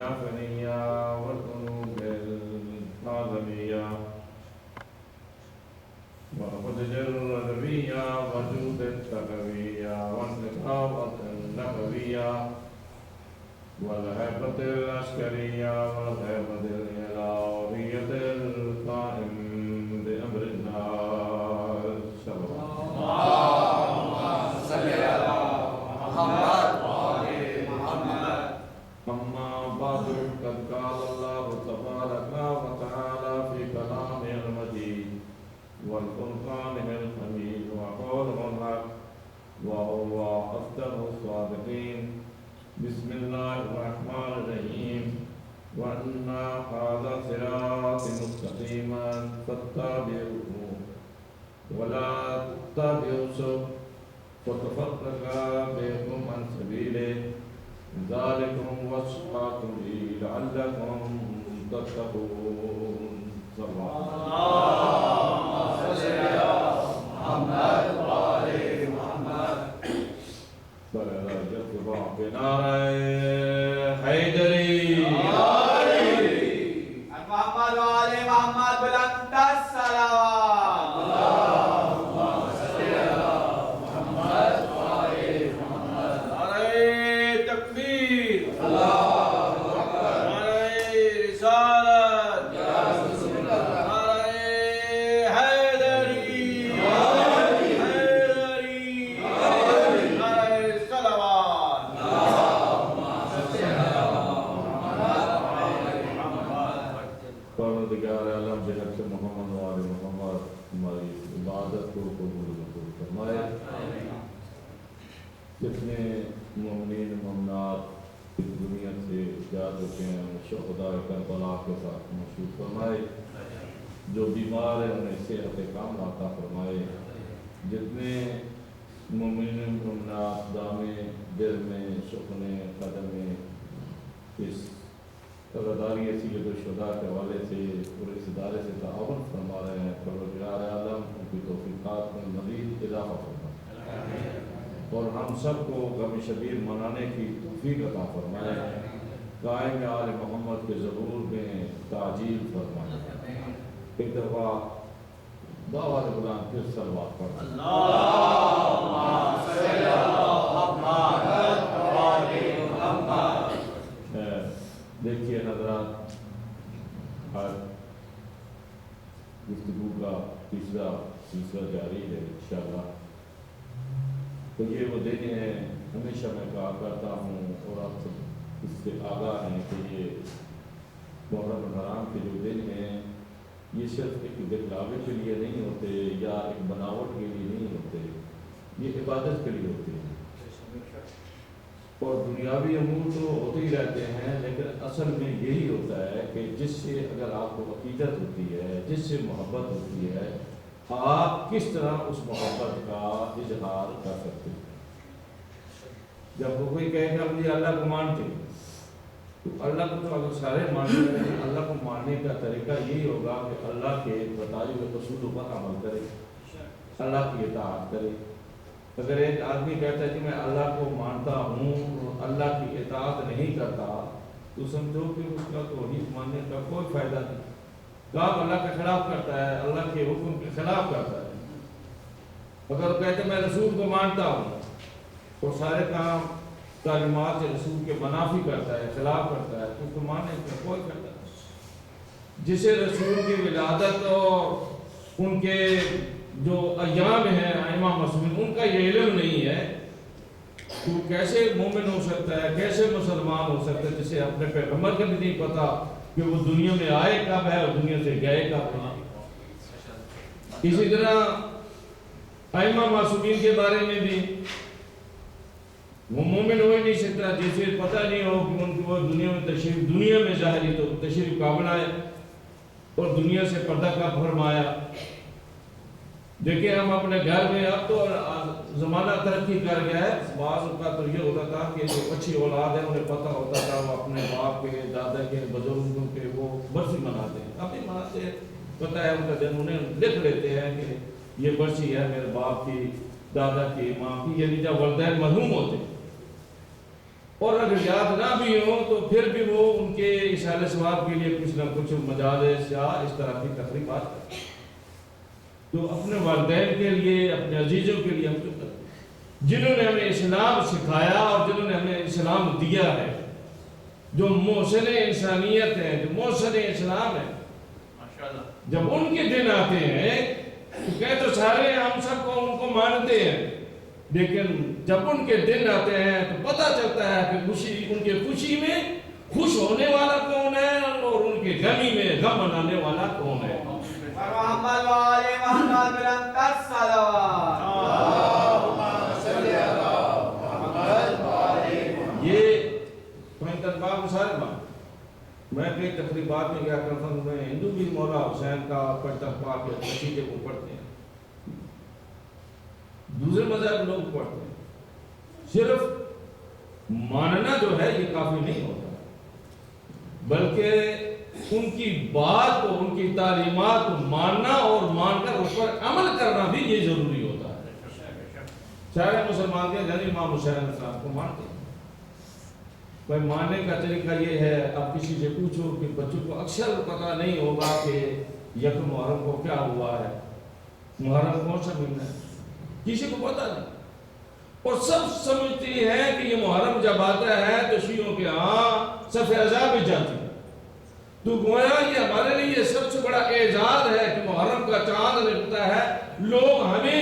الثنية والقلوب الآدمية وفتج الربية وجود التقوية والنقاوة النبوية والهيبة العسكرية والهيبة الإلهية القائم بأمر الناس اللهم صل على محمد وآل محمد. أما بعد قد قال الله تبارك وتعالى في كلامه المجيد والفرقانه الحميد وقوله الحق وهو أصدق الصادقين. بسم الله الرحمن الرحيم وأن هذا صراطي مستقيما فاتبعوه ولا تتبعوا السبل فتفرق بكم عن سبيله ذلكم وصاكم به لعلكم تتقون. اللهم صل على محمد وآل محمد. درجة رب نار حيدري محمد وآل محمد بلند الصلوات. اللهم صل على محمد وآل محمد. نعرہ تکبیر، اللہ اکبر، نعرہ رسالت، یا رسول اللہ، نعرہ حیدری، حیدری، نعرہ صلوات. اللهم صل على محمد وآل محمد. پروردگار عالم بحق سے محمد و آل محمد ہماری عبادت کو قبول فرمائے. جتنے مومنین مومنات اس دنیا سے جا چکے ہیں شہداء کربلا کے ساتھ مشہور فرمائے. جو بیمار ہیں انہیں صحت کاملہ عطا فرمائے. جتنے مومنین مومنات دامے دل میں سکنے قدم میں اس رضاداری سید الشہداء کے حوالے سے اور اس ادارے سے تعاون فرما رہے ہیں، پروردگار عالم ان کی توفیقات میں مزید اضافہ فرمائے اور ہم سب کو غم شبیر منانے کی توفیق عطا فرمائے. قائم آل محمد کے ظہور میں تعجیل فرمائے. ایک دفعہ دعوت بلند پھر صلوات پڑھیں. اللهم صل على محمد وآل محمد. دیکھیے حضرات، آج گفتگو کا تیسرا سلسلہ جاری ہے انشاءاللہ. تو یہ وہ دن ہے، ہمیشہ میں کہا کرتا ہوں اور آپ سب اس سے آگاہ ہیں کہ یہ محرم الحرام کے جو دن ہیں یہ صرف ایک دکھلاوے کے لیے نہیں ہوتے یا ایک بناوٹ کے لیے نہیں ہوتے، یہ عبادت کے لیے ہوتے ہیں. اور دنیاوی امور تو ہوتے ہی رہتے ہیں، لیکن اصل میں یہی ہوتا ہے کہ جس سے اگر آپ کو عقیدت ہوتی ہے، جس سے محبت ہوتی ہے، آپ کس طرح اس محبت کا اظہار کر سکتے ہیں. جب کوئی کہے کہ ہم یہ اللہ کو مانتے ہیں تو اللہ کو تو اگر سارے مانتے ہیں، اللہ کو ماننے کا طریقہ یہی ہوگا کہ اللہ کے بتائے ہوئے اصولوں پر عمل کرے، اللہ کی اطاعت کرے. اگر ایک آدمی کہتا ہے کہ میں اللہ کو مانتا ہوں اور اللہ کی اطاعت نہیں کرتا تو سمجھو کہ اس کا توحید ماننے کا کوئی فائدہ نہیں. کام اللہ کے خلاف کرتا ہے، اللہ کے حکم کے خلاف کرتا ہے. اگر وہ کہتے ہیں میں رسول کو مانتا ہوں اور سارے کام تعلیمات رسول کے منافی کرتا ہے، خلاف کرتا ہے، تو اس کو ماننے کا کوئی فائدہ نہیں. جسے رسول کی ولادت اور ان کے جو ایام ہیں ائمہ معصومین ان کا یہ علم نہیں ہے تو کیسے مومن ہو سکتا ہے، کیسے مسلمان ہو سکتا ہے جسے اپنے پیغمبر کا بھی نہیں پتا کہ وہ دنیا میں آئے کب ہے اور دنیا سے گئے کب ہے. اسی طرح ائمہ معصومین کے بارے میں بھی وہ مومن ہو ہی نہیں سکتا جسے پتہ نہیں ہو کہ ان کو دنیا میں ظاہری تو تشریف کب آئے اور دنیا سے پردہ کب فرمایا. دیکھیں ہم اپنے گھر میں، اب تو زمانہ ترقی کر گیا ہے، بعض کا تو یہ ہوتا تھا کہ جو اچھی اولاد ہے انہیں پتہ ہوتا تھا وہ اپنے باپ کے، دادا کے، بزرگوں کے وہ برسی مناتے ہیں. اب بھی مناتے ہیں، پتہ ہے ان کا دن انہیں لکھ لیتے ہیں کہ یہ برسی ہے میرے باپ کی، دادا کی، ماں کی، یعنی جب والدین مرحوم ہوتے. اور اگر یاد نہ بھی ہوں تو پھر بھی وہ ان کے اشارے ثواب کے لیے کچھ نہ کچھ مجالس یا اس طرح کی تقریبات کرتے ہیں۔ تو اپنے والدین کے لیے، اپنے عزیزوں کے لیے ہم جو کرتے ہیں، جنہوں نے ہمیں اسلام سکھایا اور جنہوں نے ہمیں اسلام دیا ہے، جو محسن انسانیت ہے، جو محسن اسلام ہے، جب ان کے دن آتے ہیں تو کہتے تو سارے ہم سب کو ان کو مانتے ہیں، لیکن جب ان کے دن آتے ہیں تو پتہ چلتا ہے کہ ان کے خوشی میں خوش ہونے والا کون ہے اور ان کے غمی میں غم منانے والا کون ہے۔ محمد وآل محمد بلند الصلوات۔ یہ تنباہ مسالمہ میں کئی تقریبات میں گیا کرتا ہوں، میں ہندو بھی مولا حسین کا پڑھتا پا کے نشیدے کو پڑھتے ہیں، دوسرے مذہب لوگ پڑھتے ہیں، صرف ماننا جو ہے یہ کافی نہیں ہوتا، بلکہ ان کی بات کو، ان کی تعلیمات کو ماننا اور مان کر اس پر عمل کرنا بھی یہ ضروری ہوتا ہے۔ سارے مسلمان کے جن امام حسین علیہ السلام کو مانتے ہیں، بھائی ماننے کا طریقہ یہ ہے، اب کسی سے پوچھو کہ بچوں کو اکثر پتہ نہیں ہوگا کہ یکم محرم کو کیا ہوا ہے، محرم کون سا مہینہ ہے، کسی کو پتہ نہیں، اور سب سمجھتی ہیں کہ یہ محرم جب آتا ہے تو شیعوں کے ہاں صف عزا بھی جاتی ہے۔ تو گویا یہ ہمارے لیے سب سے بڑا اعزاز ہے کہ محرم کا چاند نکلتا ہے، لوگ ہمیں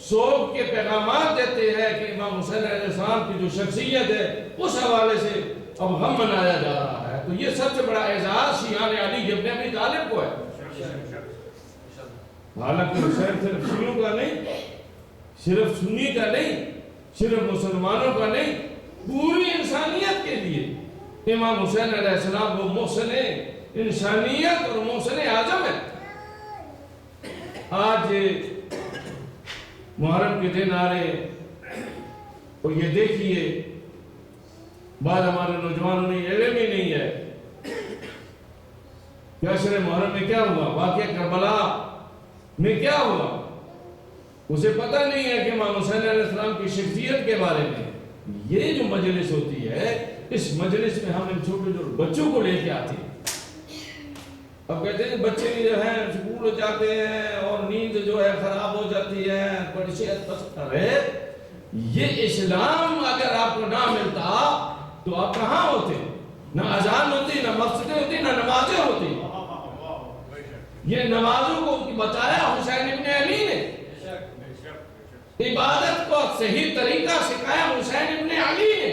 سوگ کے پیغامات دیتے ہیں کہ امام حسین علیہ السلام کی جو شخصیت ہے اس حوالے سے اب غم منایا جا رہا ہے، تو یہ سب سے بڑا اعزاز شیعان علی ابن ابی طالب کو ہے۔ حالانکہ حسین صرف شیعوں کا نہیں، صرف سنی کا نہیں، صرف مسلمانوں کا نہیں، پوری انسانیت کے لیے امام حسین علیہ السلام وہ محسن انسانیت اور محسن اعظم ہے۔ آج محرم کے دن آ رہے اور یہ دیکھیے بعض ہمارے نوجوانوں نے علم ہی نہیں ہے کہ عشر محرم میں کیا ہوا، واقعہ کربلا میں کیا ہوا، اسے پتہ نہیں ہے کہ امام حسین علیہ السلام کی شخصیت کے بارے میں۔ یہ جو مجلس ہوتی ہے، اس مجلس میں ہم ان چھوٹے جو بچوں کو لے کے آتے ہیں، اب کہتے ہیں بچے جو ہیں سکول جاتے ہیں اور نیند جو ہے خراب ہو جاتی ہے، بڑی صحت پسند ہے۔ یہ اسلام اگر آپ کو نہ ملتا تو آپ کہاں ہوتے؟ نہ اذان ہوتی، نہ مسجدیں ہوتی، نہ نمازیں ہوتی۔ یہ نمازوں کو بتایا حسین ابن علی نے، عبادت کو صحیح طریقہ سکھایا حسین ابن علی نے،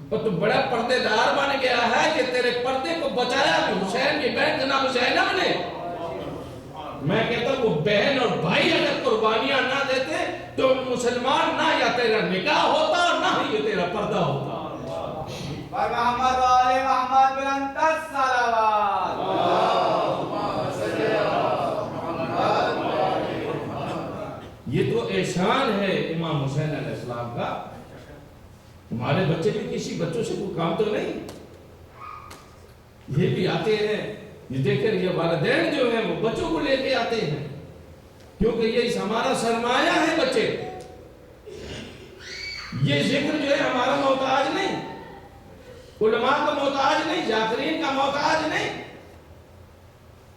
اور تو بڑا پردے دار بن گیا ہے کہ تیرے پردے کو بچایا بھی حسین کی بہن جناب زینب نے۔ میں کہتا ہوں وہ بہن اور بھائی اگر قربانیاں نہ دیتے تو مسلمان نہ یا تیرا نکاح ہوتا نہ ہی یہ تیرا پردہ ہوتا۔ محمد وآل محمد بلند الصلوات۔ یہ تو احسان ہے امام حسین علیہ السلام کا۔ ہمارے بچے بھی کسی بچوں سے کوئی کام تو نہیں، یہ بھی آتے ہیں، یہ دیکھ کر یہ والدین جو ہیں وہ بچوں کو لے کے آتے ہیں، کیونکہ یہ ہمارا سرمایہ ہے بچے۔ یہ ذکر جو ہے ہمارا محتاج نہیں، علماء کا محتاج نہیں، ذاکرین کا محتاج نہیں،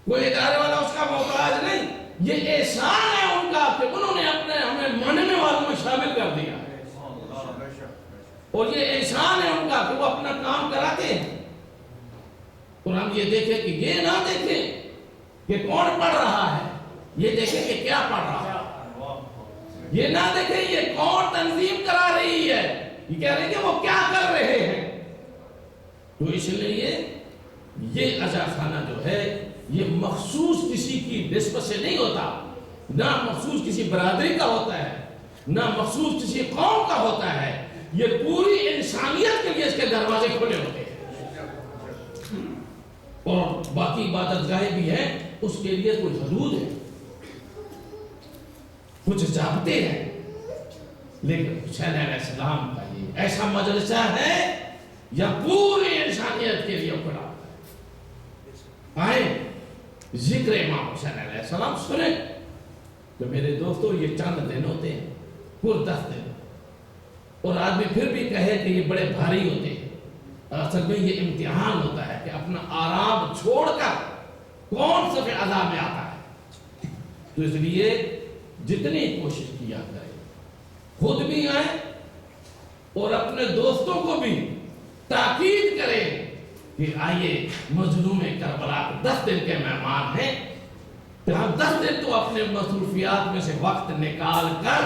کوئی ادارے والا اس کا محتاج نہیں، یہ احسان ہے ان کا کہ انہوں نے اپنے ہمیں ماننے والوں میں شامل کر دیا، اور یہ احسان ہے ان کا کہ وہ اپنا کام کراتے ہیں۔ اور ہم یہ دیکھیں کہ یہ نہ دیکھیں کہ کون پڑھ رہا ہے، یہ دیکھیں کہ کیا پڑھ رہا ہے، یہ نہ دیکھیں یہ کون تنظیم کرا رہی ہے، یہ کہہ رہے کہ وہ کیا کر رہے ہیں۔ تو اس لیے یہ عزا خانہ جو ہے یہ مخصوص کسی کی نسبت سے نہیں ہوتا، نہ مخصوص کسی برادری کا ہوتا ہے، نہ مخصوص کسی قوم کا ہوتا ہے، یہ پوری انسانیت کے لیے اس کے دروازے کھلے ہوتے ہیں، اور باقی عبادت گاہیں بھی ہیں، اس کے لیے کوئی حدود ہے، کچھ ضابطے ہیں، لیکن حسین علیہ السلام کا یہ ایسا مدرسہ ہے یا پوری انسانیت کے لیے کھلا ہے۔ آئیں ذکر امام حسین علیہ السلام سنیں۔ تو میرے دوستو یہ چند دن ہوتے ہیں، پور 10 دن، اور آدمی پھر بھی کہے کہ یہ بڑے بھاری ہوتے ہیں، اصل میں یہ امتحان ہوتا ہے کہ اپنا آرام چھوڑ کر کون صف اعلیٰ میں آتا ہے۔ تو اس لیے جتنی کوشش کیا کرے، خود بھی آئیں اور اپنے دوستوں کو بھی تاکید کرے کہ آئیے مظلوم کربلا کو 10 دن کے مہمان ہیں، تو ہم 10 دن تو اپنے مصروفیات میں سے وقت نکال کر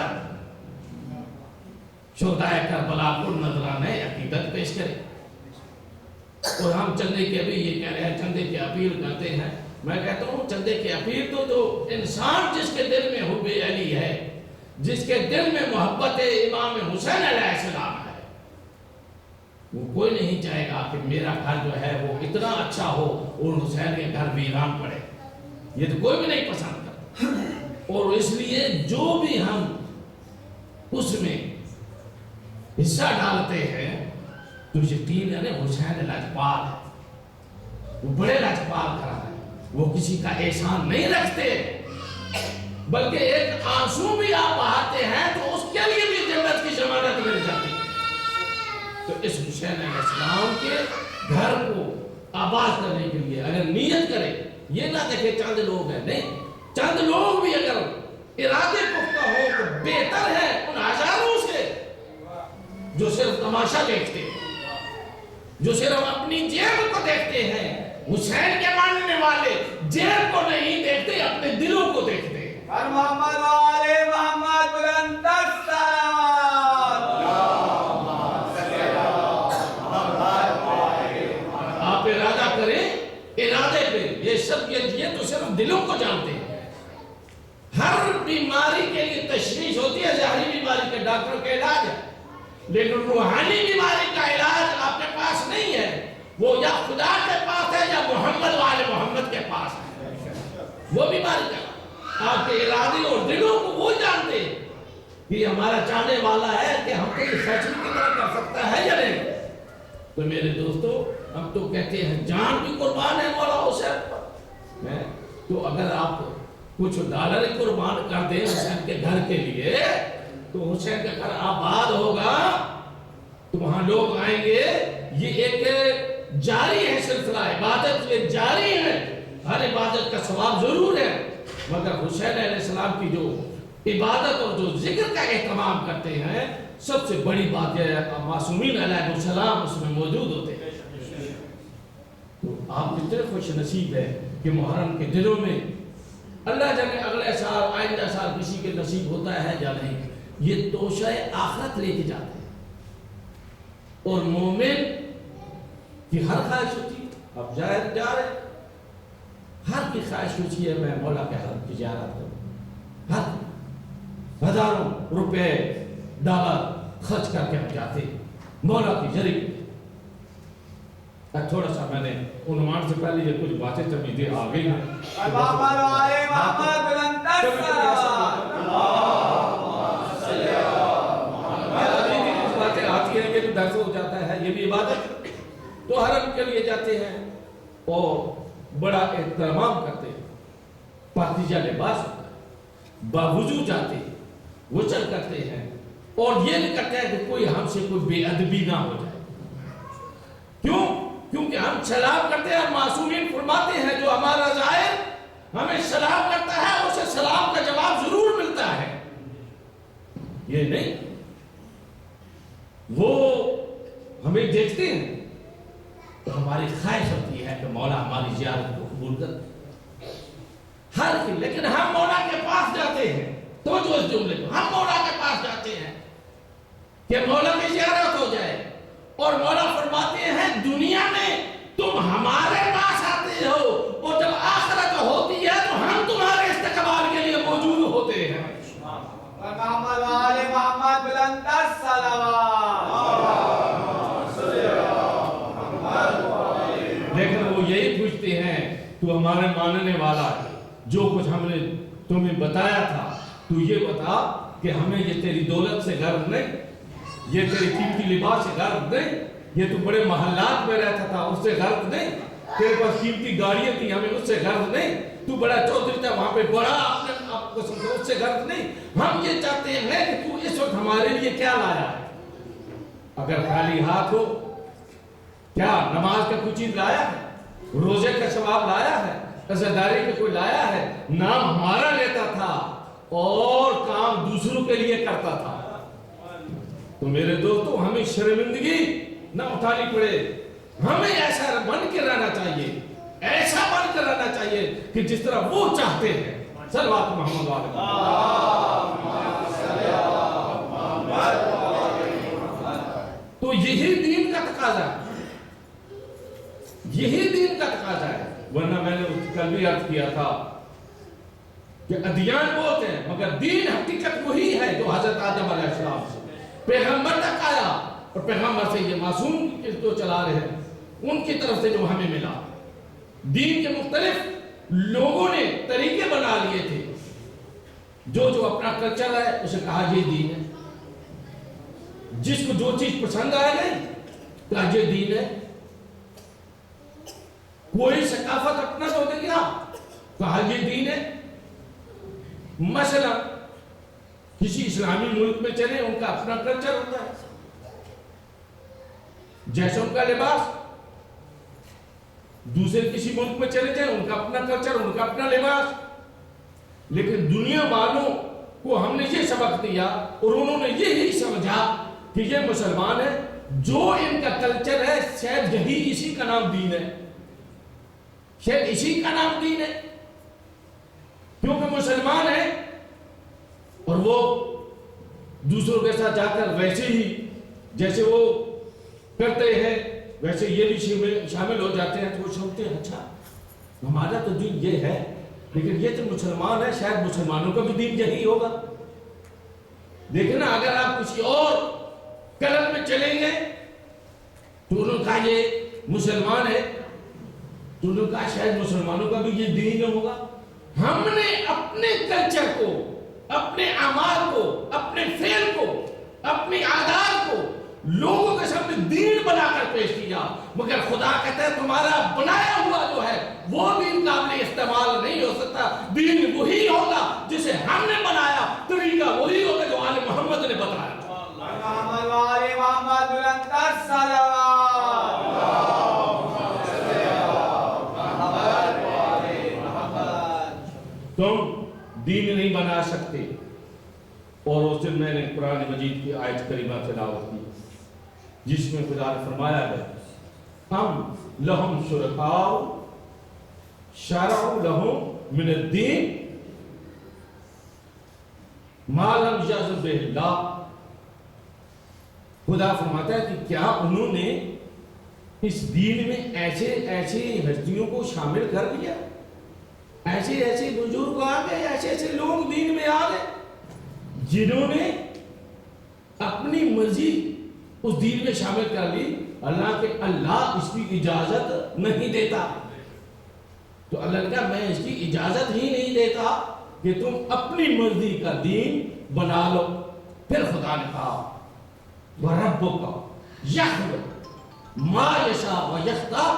شہدائے کربلا کو نذرانہ عقیدت پیش کریں۔ اور ہم چندے کے ابھی یہ کہہ رہے ہیں، چندے کی اپیل کرتے ہیں۔ میں کہتا ہوں چندے کی اپیل تو جو انسان جس کے دل میں حب علی ہے، جس کے دل میں محبت امام حسین علیہ السلام ہے، وہ کوئی نہیں چاہے گا کہ میرا گھر جو ہے وہ اتنا اچھا ہو اور حسین کے گھر ویران پڑے۔ یہ تو کوئی بھی نہیں پسند کرتا۔ اور اس لیے جو بھی ہم اس میں حصہ ڈالتے ہیں تو یقین ہے حسین لاجپال ہے، وہ بڑے لاجپال کھڑا ہے، وہ کسی کا احسان نہیں رکھتے، بلکہ ایک آنسو بھی آپ بہاتے ہیں تو اس کے لیے بھی جنت کی ضمانت مل جاتی ہے۔ تو اس حسین علیہ السلام کے گھر کو آباد کرنے کے لیے اگر نیت کرے، یہ نہ دیکھے چند لوگ ہیں، نہیں، چند لوگ بھی اگر ارادے پختہ ہو تو بہتر ہے ان ہزاروں سے جو صرف تماشا دیکھتے ہیں، جو صرف اپنی جیب کو دیکھتے ہیں۔ حسین کے ماننے والے جیب کو نہیں دیکھتے، اپنے دلوں کو دیکھتے ہیں۔ ہر محمد والے محمد بلند الصلوات۔ آپ ارادہ کریں، ارادے پہ یہ سب یہ تو صرف دلوں کو جانتے ہیں۔ ہر بیماری کے لیے تشخیص ہوتی ہے، ظاہری بیماری کے ڈاکٹر کا علاج ہے، لیکن روحانی بیماری کا علاج آپ کے پاس نہیں ہے، وہ یا خدا کے پاس ہے یا محمد والے محمد کے پاس ہے۔ وہ بیماری کا آپ کے ارادے اور دلوں کو وہ جانتے ہیں کہ یہ ہمارا چاہنے والا ہے کہ ہم کو یہ فیصلے کی طرح کر سکتا ہے یا نہیں۔ تو میرے دوستو، ہم تو کہتے ہیں جان بھی قربان ہے مولا حسین پر، تو اگر آپ کچھ ڈالر قربان کر دیں حسین کے گھر کے لیے تو حسین کا گھر آباد ہوگا، تو وہاں لوگ آئیں گے۔ یہ ایک جاری ہے سلسلہ، عبادت یہ جاری ہے، ہر عبادت کا ثواب ضرور ہے، مگر حسین علیہ السلام کی جو عبادت اور جو ذکر کا اہتمام کرتے ہیں، سب سے بڑی بات یہ ہے معصومین علیہ السلام اس میں موجود ہوتے ہیں۔ تو آپ کتنے خوش نصیب ہے کہ محرم کے دنوں میں اللہ جانے اگلے سال آئندہ سال کسی کے نصیب ہوتا ہے یا نہیں، یہ توشہ آخرت لے کے جاتے ہیں۔ اور مومن کی ہر خواہش ہوتی ہے، اب جا رہے ہر کی خواہش ہوتی ہے میں مولا کے حرم کی زیارت کروں، ہر ہزاروں روپے ڈالر خرچ کر کے ہم جاتے ہیں مولا کی ذریعے۔ تھوڑا سا میں نے عنوان سے پہلے یہ کچھ باتیں تمیزیں آ گئی ہیں۔ محمد والے محمد بلند الصلوات۔ باتیں آتی ہیں، یہ بھی درس ہو جاتا ہے، یہ بھی عبادت۔ تو حرم کے لیے جاتے ہیں اور بڑا احترام کرتے ہیں، پاکیزہ لباس ہوتا ہے، باوضو جاتے ہیں، غسل کرتے ہیں، اور یہ نہیں کرتے ہیں کہ کوئی ہم سے کوئی بے ادبی نہ ہو جائے۔ کیوں؟ کیونکہ ہم سلام کرتے ہیں، معصومین فرماتے ہیں جو ہمارا ظاہر ہمیں سلام کرتا ہے اسے سلام کا جواب ضرور ملتا ہے، یہ نہیں وہ ہمیں دیکھتے ہیں تو ہماری خواہش ہوتی ہے کہ مولا ہماری زیارت کو قبول کر ہر کی۔ لیکن ہم مولا کے پاس جاتے ہیں، تو جو اس جملے کو ہم مولا کے پاس جاتے ہیں کہ مولا کی زیارت ہو جائے، اور مولا فرماتے ہیں دنیا میں تم ہمارے پاس آتے ہو اور جب آخرت ہوتی ہے تو ہم تمہارے استقبال کے لیے موجود ہوتے ہیں۔ محمد والے محمد بلند الصلوات۔ لیکن وہ یہی پوچھتے ہیں تو ہمارے ماننے والا ہے، جو کچھ ہم نے تمہیں بتایا تھا تو یہ بتا کہ ہمیں یہ تیری دولت سے غرض نہیں، یہ تیری قیمتی لباس سے غرض نہیں، یہ تو بڑے محلات میں رہتا تھا اس سے غرض نہیں، تیرے پاس قیمتی گاڑیاں تھی ہمیں اس سے غرض نہیں، تو بڑا چودھری تھا وہاں پہ بڑا اپنے آپ کو اس سے غرض نہیں۔ ہم یہ چاہتے ہیں کہ تو اس وقت ہمارے لیے کیا لایا ہے، اگر خالی ہاتھ ہو، کیا نماز کا کوئی چیز لایا ہے؟ روزے کا ثواب لایا ہے؟ عزاداری کا کوئی لایا ہے؟ نام ہمارا لیتا تھا اور کام دوسروں کے لیے کرتا تھا۔ تو میرے دوستو، ہمیں شرمندگی نہ اٹھانی پڑے، ہمیں ایسا بن کے رہنا چاہیے، ایسا بن کے رہنا چاہیے کہ جس طرح وہ چاہتے ہیں۔ صلوات محمد تو یہی دین کا تقاضا ہے، یہی دین کا تقاضا ہے۔ ورنہ میں نے کل بھی عرض کیا تھا کہ ادیان بہت ہیں مگر دین حقیقت وہی ہے جو حضرت آدم علیہ السلام سے پیغمبر تک آیا، اور پیغمبر سے یہ معصوم جو چلا رہے ہیں ان کی طرف سے جو ہمیں ملا۔ دین کے مختلف لوگوں نے طریقے بنا لیے تھے، جو اپنا کلچر ہے اسے کہا یہ دین ہے، جس کو جو چیز پسند آئے گئی کہا یہ دین ہے، کوئی ثقافت اپنا تو دے گیا کہا یہ دین ہے۔ مثلا کسی اسلامی ملک میں چلے، ان کا اپنا کلچر ہوتا ہے، جیسے ان کا لباس۔ دوسرے کسی ملک میں چلے جائیں، ان کا اپنا کلچر، ان کا اپنا لباس۔ لیکن دنیا والوں کو ہم نے یہ سبق دیا اور انہوں نے یہی سمجھا کہ یہ مسلمان ہے، جو ان کا کلچر ہے شاید یہی اسی کا نام دین ہے، شاید اسی کا نام دین ہے، کیونکہ مسلمان ہے اور وہ دوسروں کے ساتھ جا کر ویسے ہی جیسے وہ کرتے ہیں ویسے یہ بھی شامل ہو جاتے ہیں، تو وہ سمجھتے ہیں اچھا ہمارا تو دین یہ ہے، لیکن یہ تو مسلمان ہے، شاید مسلمانوں کا بھی دین یہی ہوگا۔ دیکھنا اگر آپ کسی اور کلر میں چلیں گے تو انہوں نے کہا یہ مسلمان ہے، تو انہوں نے کہا شاید مسلمانوں کا بھی یہ دین ہوگا۔ ہم نے اپنے کلچر کو، اپنے اعمال کو، اپنے فعل کو، اپنی عادات کو لوگوں کے سامنے دین بنا کر پیش کیا، مگر خدا کہتا ہے تمہارا بنایا ہوا جو ہے وہ دین قابل استعمال نہیں ہو سکتا۔ دین وہی ہوگا جسے ہم نے بنایا، طریقہ وہی ہوگا جو آل محمد نے بتایا۔ محمد وآل محمد بلندر صلوات۔ تم دین نہیں بنا سکتے۔ اور اس دن میں نے قرآن مجید کی آیت کریمہ تلاوت کی جس میں خدا نے فرمایا ہے ہم لہم شرکاء شرعوا لہم من الدین ما لم یأذن بہ اللہ۔ خدا فرماتا ہے کہ کیا انہوں نے اس دین میں ایسے ہستیوں کو شامل کر لیا، ایسے بزرگ آ گئے، ایسے لوگ دین میں آ گئے جنہوں نے اپنی مرضی اس دین میں شامل کر لی، اللہ کے اللہ اس کی اجازت نہیں دیتا۔ تو اللہ نے کہا میں اس کی اجازت ہی نہیں دیتا کہ تم اپنی مرضی کا دین بنا لو۔ پھر خدا نے کہا وَرَبُّكَ يَخْلُقُ مَا يَشَاءُ وَيَخْتَارُ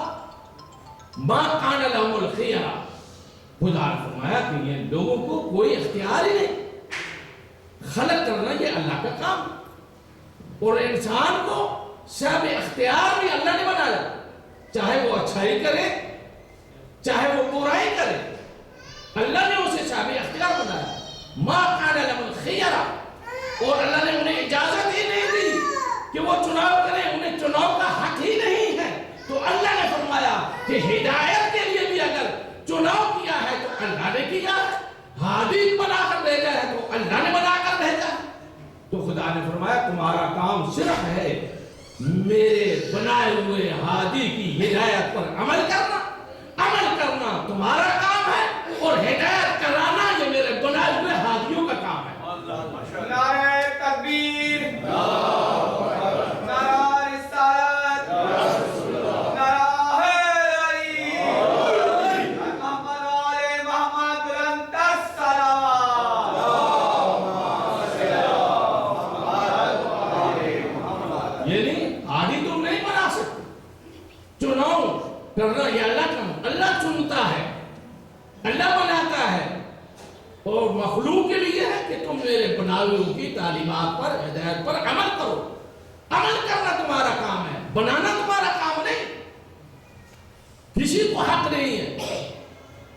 مَا كَانَ لَهُمُ الْخِيَرَةُ۔ خدا نے فرمایا کہ یہ لوگوں کو کوئی اختیار ہی نہیں، خلق کرنا یہ اللہ کا کام، اور انسان کو صاحب اختیار بھی اللہ نے بنایا، چاہے وہ اچھائی کرے چاہے وہ برائی کرے، اللہ نے اسے صاحب اختیار بنایا۔ ما کان لهم الخیرہ، اور اللہ نے انہیں اجازت ہی نہیں دی کہ وہ چناؤ کریں، انہیں چناؤ کا حق ہی نہیں ہے۔ تو اللہ نے فرمایا کہ ہدایت کے لیے بھی اگر چناؤ کیا ہے تو اللہ نے کیا ہے، ہادی بنا کر بھیجا ہے تو اللہ نے بنا کر بھیجا ہے۔ تو خدا نے فرمایا تمہارا کام صرف ہے میرے بنائے ہوئے ہادی کی ہدایت پر عمل کرنا تمہارا کام ہے، اور ہدایت کرانا یہ میرے بنائے ہوئے ہادیوں کا کام ہے۔ نعرہ تکبیر، نعرہ رسالت، نعرہ حیدری، محمد وآل محمد بلندر صلوات۔ یہ نہیں ہادی تم نہیں بنا سکتے، چناؤ کرنا یہ اللہ کا، اللہ چنتا ہے، اللہ بناتا ہے، اور مخلوق کے لیے ہے کہ تم میرے بناویوں کی تعلیمات پر، ہدایت پر عمل کرو۔ عمل کرنا تمہارا کام ہے، بنانا تمہارا کام نہیں. کسی کو حق نہیں ہے.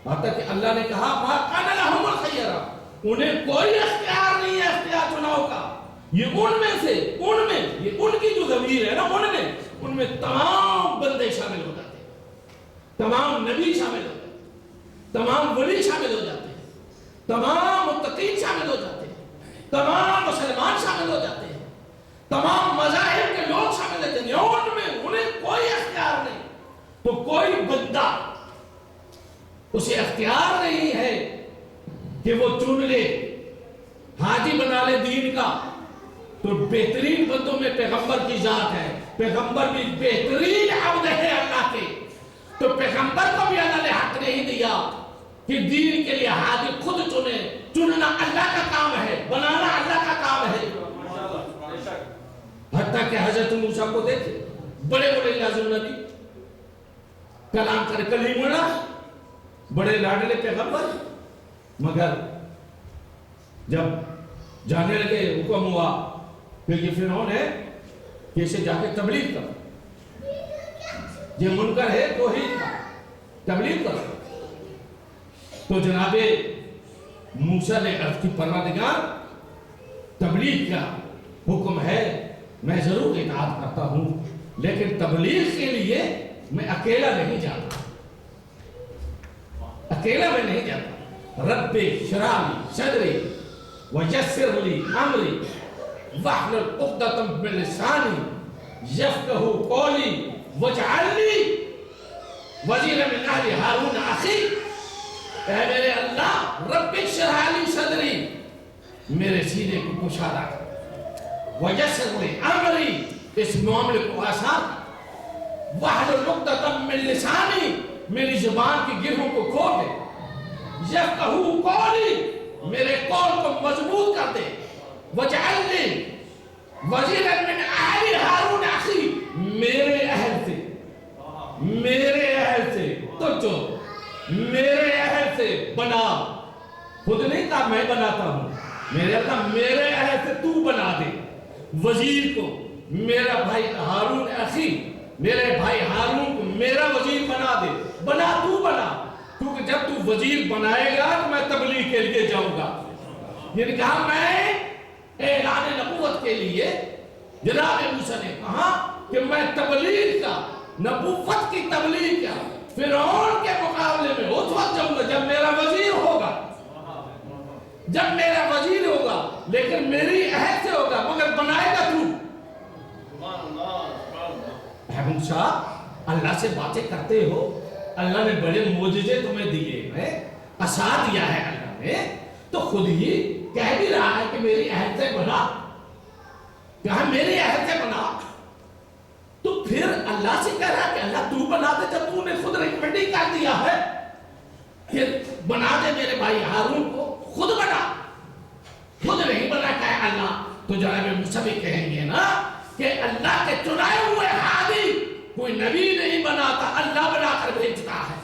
حتیٰ کہ اللہ نے کہا مَا كَانَ لَهُمُ الْخِيَرَةُ، انہیں کوئی اختیار نہیں ہے اختیار چناؤ کا. یہ ان میں سے یہ ان کی جو ضمیر ہے نا، ان میں تمام بندے شامل ہو جاتے ہیں، تمام نبی شامل ہو جاتے ہیں، تمام ولی شامل ہو جاتے ہیں، تمام متقین شامل ہو جاتے ہیں، تمام مسلمان شامل ہو جاتے ہیں، تمام مذاہب کے لوگ شامل ہوتے ہیں. ان میں انہیں کوئی اختیار نہیں. تو کوئی بندہ اسے اختیار نہیں ہے کہ وہ چن لے حاجی بنا لے دین کا. تو بہترین بندوں میں پیغمبر کی ذات ہے. پیغمبر بھی بہترین عبد ہے اللہ کے. تو پیغمبر کو بھی اللہ نے حق نہیں دیا کہ دین کے لیے حاجی خود چنے. چننا اللہ کا کام ہے، بنانا اللہ کا کام ہے. حتیٰ کہ حضرت موسیٰ کو دیکھے، بڑے لازم نبی، کلام کر کلیم اللہ، بڑے لاڈلے پیغمبر، مگر جب جانے لگے حکم ہوا کہ یہ فرعون ہے کہ اسے جا کے تبلیغ کر، یہ منکر ہے توحید کا، تبلیغ کر. تو جناب موسیٰ نے عرض کی پروردگار تبلیغ کا حکم ہے، میں ضرور اطاعت کرتا ہوں، لیکن تبلیغ کے لیے میں اکیلا نہیں جاتا، اکیلا میں نہیں جاتا. رب اشرح لی صدری ویسر لی امری واحلل عقدۃ من لسانی یفقہوا قولی واجعل لی وزیرا من اہلی ہارون اخی. اے میرے اللہ، رب اشرح لی صدری، میرے سینے کو کشادہ کر، ویسر لی امری، اس معاملے کو آسان کر، واحلل عقدۃ من لسانی، میری زبان کی گرہوں کو کھول دے، یفقہوا قولی، میرے قول کو مضبوط کر دے، واجعل لی وزیرا من اہل ہارون اخی، میرے اہل سے تو جو میرے اہل سے بنا. خود نہیں کہا میں بناتا ہوں، میرے اللہ میرے اہل سے تو بنا دے وزیر کو. میرا بھائی ہارون اخی، میرے بھائی ہارون کو میرا وزیر بنا دے. بنا، کیونکہ جب تو وزیر بنائے گا تو میں تبلیغ کے لیے جاؤں گا. یعنی کہا میں اعلان نبوت کے لیے، جناب موسیٰ نے کہا کہ میں تبلیغ کا، نبوت کی تبلیغ کا فرعون کے مقابلے میں اس وقت جاؤں گا جب میرا وزیر ہوگا، لیکن میری عہد سے ہوگا، مگر بنائے گا تو. اے موسیٰ، اللہ سے باتیں کرتے ہو، اللہ نے بڑے معجزے تمہیں دیے ہیں، عصا دیا ہے اللہ نے، تو خود ہی کہہ بھی رہا ہے کہ میری عہد سے بنا. کہا میری عہد سے بنا، تو پھر اللہ سے کہہ رہا ہے کہ اللہ تو بنا دے، جب تو نے خود ریکمنڈ کر دیا ہے کہ بنا دے میرے بھائی ہارون کو. خود بنا، خود نہیں بنا کہ اللہ. تو جناب موسیٰ بھی کہیں گے نا کہ اللہ کے چنائے ہوئے ہادی کوئی نبی نہیں بناتا، اللہ بنا کر بھیجتا ہے.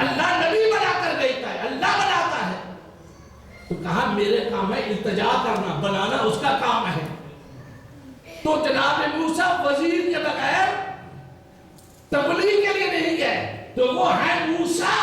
اللہ نبی بنا کر بھیجتا ہے، اللہ بناتا ہے. تو کہا میرے کام ہے التجا کرنا، بنانا اس کا کام ہے. تو جناب موسیٰ وزیر کے بغیر تبلیغ کے لیے نہیں گئے. تو وہ ہے موسیٰ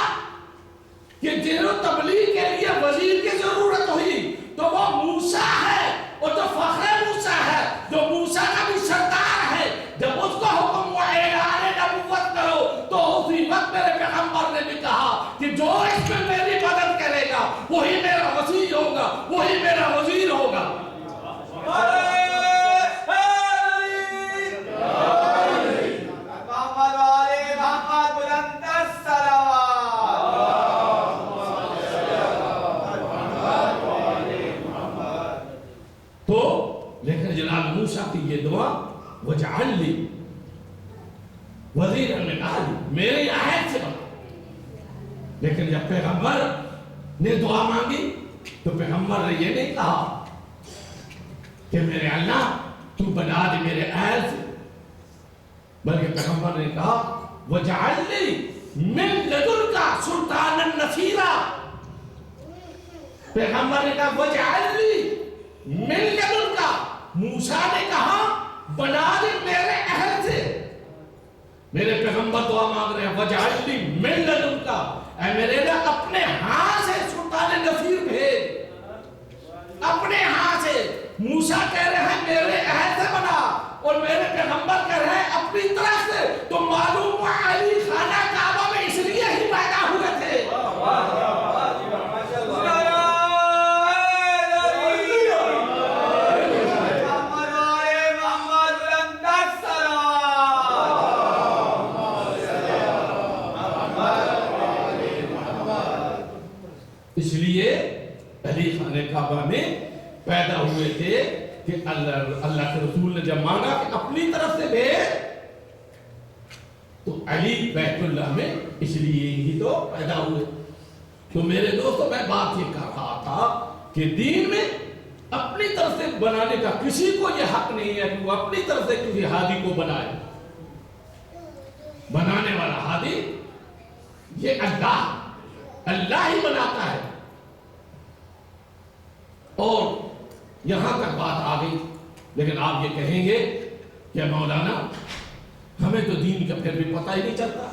کہ جنہوں تبلیغ کے لیے وزیر کی ضرورت ہوئی، تو وہ موسیٰ ہے، اور جو فخر موسیٰ ہے، جو موسیٰ کا بھی سردار ہے. جب اس کو حکم ہوا اعلان نبوت کرو، تو اسی وقت میرے پیغمبر نے بھی کہا کہ جو اس میں میری مدد کرے گا وہی میرا وزیر ہوگا، وہی میرا وزیر ہوگا. تو لیکن جناب موسیٰ کی یہ دعا وجعل لی وزیرا من اہلی، میرے عہد سے بنا. لیکن جب پیغمبر نے دعا مانگی تو پیغمبر نے یہ نہیں کہا کہ میرے اللہ تو بنا دے میرے عہد سے، بلکہ پیغمبر نے کہا وجعل لی من لدنک سلطانا نصیرا. پیغمبر نے کہا وجعل لی من لدنک. موسیٰ نے کہا بنا دے میرے اہل سے. میرے پیغمبر دعا مانگ رہے ہیں وجعل لی من لدنک، اے میرے اللہ اپنے ہاں سے سلطان نصیر بھیج. اپنے ہاں سے. موسیٰ کہہ رہے ہیں میرے اہل سے بنا، اور میرے پیغمبر کہہ رہے ہیں اپنی طرف سے. تو معلوم ہوا علی خانہ کعبہ میں اس لیے ہی پیدا ہوئے تھے. اس لیے علی خانہ کعبہ میں پیدا ہوئے تھے کہ اللہ کے رسول نے جب مانگا کہ اپنی طرف سے بھیج، تو علی بیت اللہ میں اس لیے ہی تو پیدا ہوئے. تو میرے دوستو میں بات یہ کر رہا تھا کہ دین میں اپنی طرف سے بنانے کا کسی کو یہ حق نہیں ہے کہ وہ اپنی طرف سے کسی ہادی کو بنائے. بنانے والا ہادی یہ اللہ ہی بناتا ہے. اور یہاں تک بات آ گئی. لیکن آپ یہ کہیں گے کہ مولانا ہمیں تو دین کا پھر بھی پتہ ہی نہیں چلتا،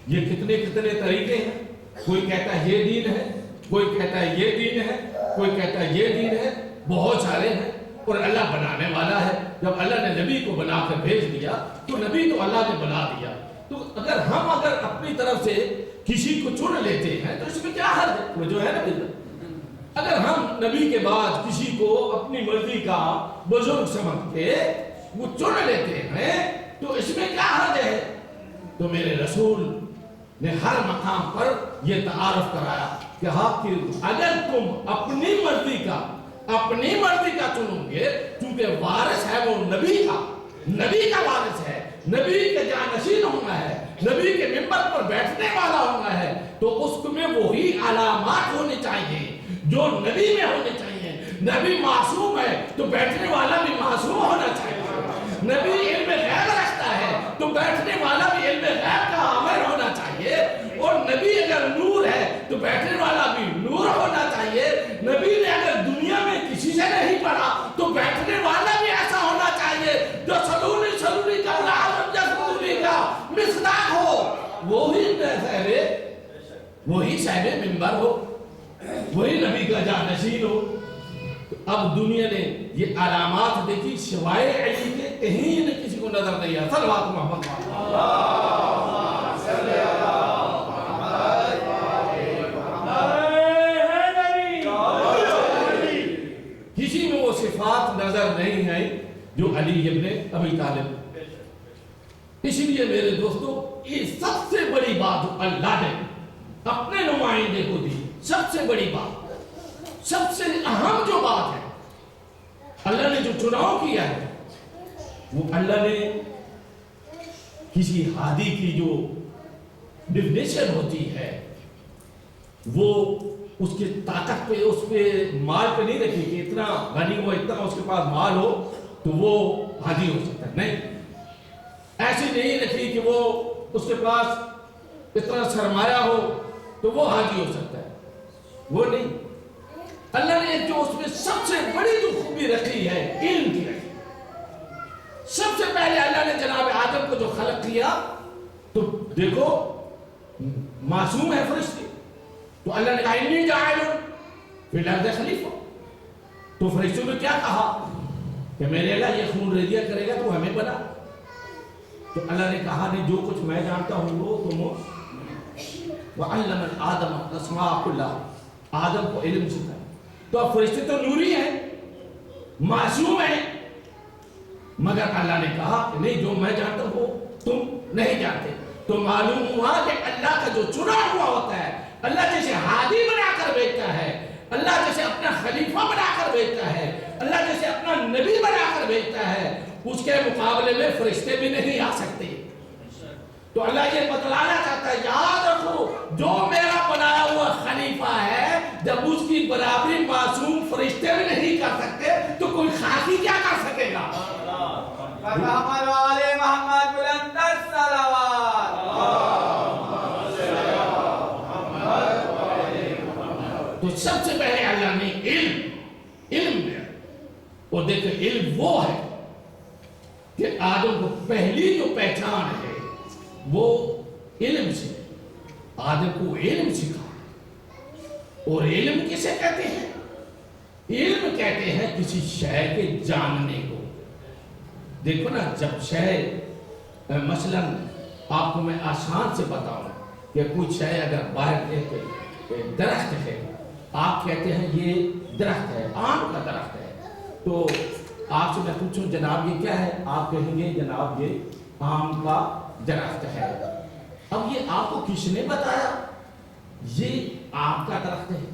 یہ کتنے طریقے ہیں. کوئی کہتا ہے یہ دین ہے، کوئی کہتا ہے یہ دین ہے، کوئی کہتا ہے یہ دین ہے. بہت سارے ہیں. اور اللہ بنانے والا ہے. جب اللہ نے نبی کو بنا کر بھیج دیا تو نبی تو اللہ نے بنا دیا. تو ہم اپنی طرف سے کسی کو چن لیتے ہیں تو اس میں کیا حرج ہے؟ وہ جو ہے نا، اگر ہم نبی کے بعد کسی کو اپنی مرضی کا بزرگ سمجھ کے وہ چن لیتے ہیں تو اس میں کیا حرج ہے؟ تو میرے رسول نے ہر مقام پر یہ تعارف کرایا کہ اگر تم اپنی مرضی کا چنو گے، کیونکہ وارث ہے وہ نبی کا وارث ہے، نبی کے جانشین ہونا ہے، نبی کے ممبر پر بیٹھنے والا ہونا ہے، تو اس میں وہی علامات ہونے چاہیے جو نبی میں ہونے چاہیے. نبی معصوم ہے تو بیٹھنے والا بھی معصوم ہونا چاہیے. نبی علم غیب رکھتا ہے تو بیٹھنے والا بھی علم غیب کا عامل ہونا چاہیے. اور نبی اگر نور ہے تو بیٹھنے والا بھی نور ہونا چاہیے. نبی نے اگر دنیا میں کسی سے نہیں پڑھا تو بیٹھنے والا بھی ایسا ہونا چاہیے جو سلونی کا مصداق ہو. وہی صاحب منبر ہو، وہی نبی کا جانشین ہو. اب دنیا نے یہ علامات دیکھی سوائے علی کے کہیں کسی کو نظر نہیں آیا. صلوات محمد کسی میں وہ صفات نظر نہیں آئی جو علی ابن ابی طالب. اس لیے میرے دوستو یہ سب سے بڑی بات جو اللہ نے اپنے نمائندے کو دی، سب سے بڑی بات، سب سے اہم جو بات ہے، اللہ نے جو چناؤ کیا ہے وہ اللہ نے کسی ہادی کی جو ڈیفینیشن ہوتی ہے وہ اس کی طاقت پہ، اس پہ مال پہ نہیں رکھی کہ اتنا غنی ہو، اتنا اس کے پاس مال ہو تو وہ ہادی ہو سکتا ہے. نہیں، ایسی نہیں رکھی کہ وہ اس کے پاس اتنا سرمایہ ہو تو وہ حاجی ہو سکتا ہے. وہ نہیں. اللہ نے جو اس میں سب سے بڑی جو خوبی رکھی ہے علم کی رکھی. سب سے پہلے اللہ نے جناب آدم کو جو خلق کیا تو دیکھو معصوم ہے فرشتے، تو اللہ نے کہا انی جاعل فی الارض خلیفہ. تو فرشتوں نے کیا کہا کہ میرے اللہ یہ خون ریزیہ کرے گا تو ہمیں بنا. تو اللہ نے کہا نہیں، جو کچھ میں جانتا ہوں وہ تم ہو. وَعَلَّمَ آدم الْأَسْمَاءَ كُلَّهَا، آدم کو علم سکھایا. تو اب فرشتے تو نوری ہیں، معصوم ہیں، مگر اللہ نے کہا کہ نہیں، جو میں جانتا ہوں وہ تم نہیں جانتے. تو معلوم ہوا کہ اللہ کا جو چنا ہوا ہوتا ہے، اللہ جیسے ہادی بنا کر بھیجتا ہے، اللہ جیسے اپنا خلیفہ بنا کر بھیجتا ہے، اللہ جیسے اپنا نبی بنا کر بھیجتا ہے، اس کے مقابلے میں فرشتے بھی نہیں آ سکتے. تو اللہ یہ بتلانا چاہتا ہے، یاد رکھو جو میرا بنایا ہوا خلیفہ ہے، جب اس کی برابری معصوم فرشتے بھی نہیں کر سکتے تو کوئی خاکی کیا کر سکے گا؟ محمد والے محمد بلند الصلوات. تو سب سے پہلے اللہ نے علم دیا. اور دیکھیں علم وہ ہے کہ آدم کو پہلی جو پہچان ہے وہ علم سے، آدم کو علم سکھا. اور علم کسے کہتے ہیں؟ علم کہتے ہیں کسی شے کے جاننے کو. دیکھو نا، جب شے مثلا آپ کو میں آسان سے بتاؤں کہ کوئی شے اگر باہر ایک درخت ہے، آپ کہتے ہیں یہ درخت ہے، آم کا درخت ہے، تو آپ سے میں پوچھوں جناب یہ کیا ہے، آپ کہیں گے جناب یہ آم کا درخت ہے. اب یہ آپ کو کس نے بتایا یہ آم کا درخت ہے؟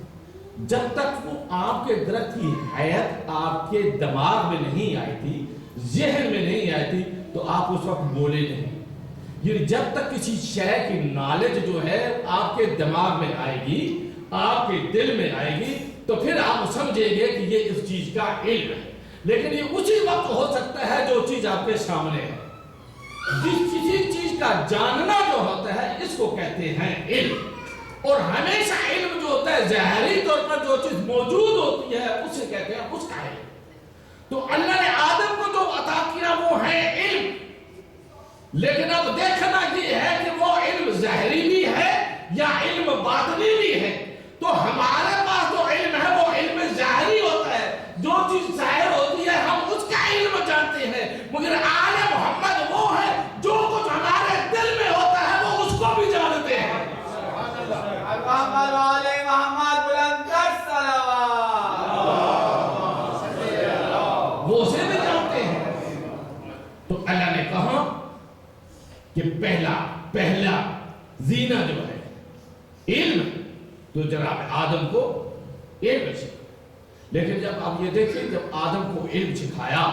جب تک وہ آم کے درخت کی حیات آپ کے دماغ میں نہیں آئی تھی، ذہن میں نہیں آئی تھی، تو آپ اس وقت بولے نہیں. یہ جب تک کسی شے کی نالج جو ہے آپ کے دماغ میں آئے گی، آپ کے دل میں آئے گی، تو پھر آپ سمجھیں گے کہ یہ اس چیز کا علم ہے. لیکن یہ اسی وقت ہو سکتا ہے جو چیز آپ کے سامنے ہے. جس کسی چیز کا جاننا جو ہوتا ہے اس کو کہتے ہیں علم. اور ہمیشہ علم جو ہوتا ہے ظاہری طور پر جو چیز موجود ہوتی ہے اسے کہتے ہیں اس کا علم. تو اللہ نے آدم کو جو عطا کیا وہ ہے علم. لیکن اب دیکھنا یہ ہے کہ وہ علم ظاہری بھی ہے یا علم باطنی بھی ہے. تو ہمارے پاس جو علم ہے وہ علم ظاہری ہوتا ہے. جو چیز ظاہر ہوتی ہے ہم اس کا علم جانتے ہیں، مگر آل محمد وہ ہے جو کچھ ہمارے دل میں ہوتا ہے وہ اس کو بھی جانتے ہیں. محمد والے محمد بلند صلوات. وہ اسے بھی جانتے ہیں. تو اللہ نے کہا کہ پہلا زینہ جو ہے علم، تو جناب آدم کو علم سکھایا. لیکن جب آپ یہ دیکھیں جب آدم کو علم سکھایا،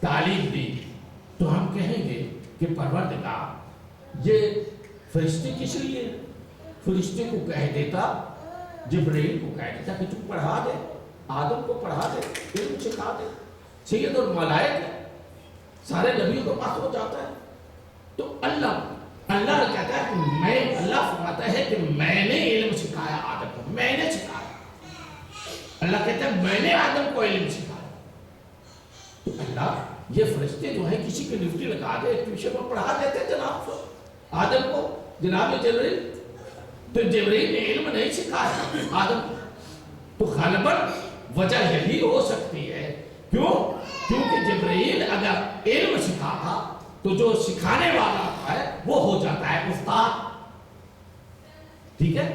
تعلیم دی، تو ہم کہیں گے کہ پروردگار یہ فرشتے کس لیے؟ فرشتے کو کہہ دیتا، جبرائیل کو کہہ دیتا کہ تو پڑھا دے، آدم کو پڑھا دے، علم سکھا دے. سید الملائک ہے، سارے نبیوں کو پاس ہو جاتا ہے. تو اللہ کہتا ہے کہ اللہ فرماتا ہے کہ میں نے علم سکھایا آدم کو، میں نے سکھایا. اللہ کہتا ہے میں نے آدم کو علم سکھایا. تو اللہ یہ فرشتے جو ہیں کسی کی ڈیوٹی لگا دے، ٹیوشن پر پڑھا دیتے جناب آدم کو، جناب جبرائیل. تو جبرائیل نے علم نہیں سکھایا آدم کو. تو غالباً وجہ یہی ہو سکتی ہے. کیوں؟ کیونکہ جبرائیل اگر علم سکھاتا تو جو سکھانے والا ہے وہ ہو جاتا ہے استاد. ٹھیک ہے،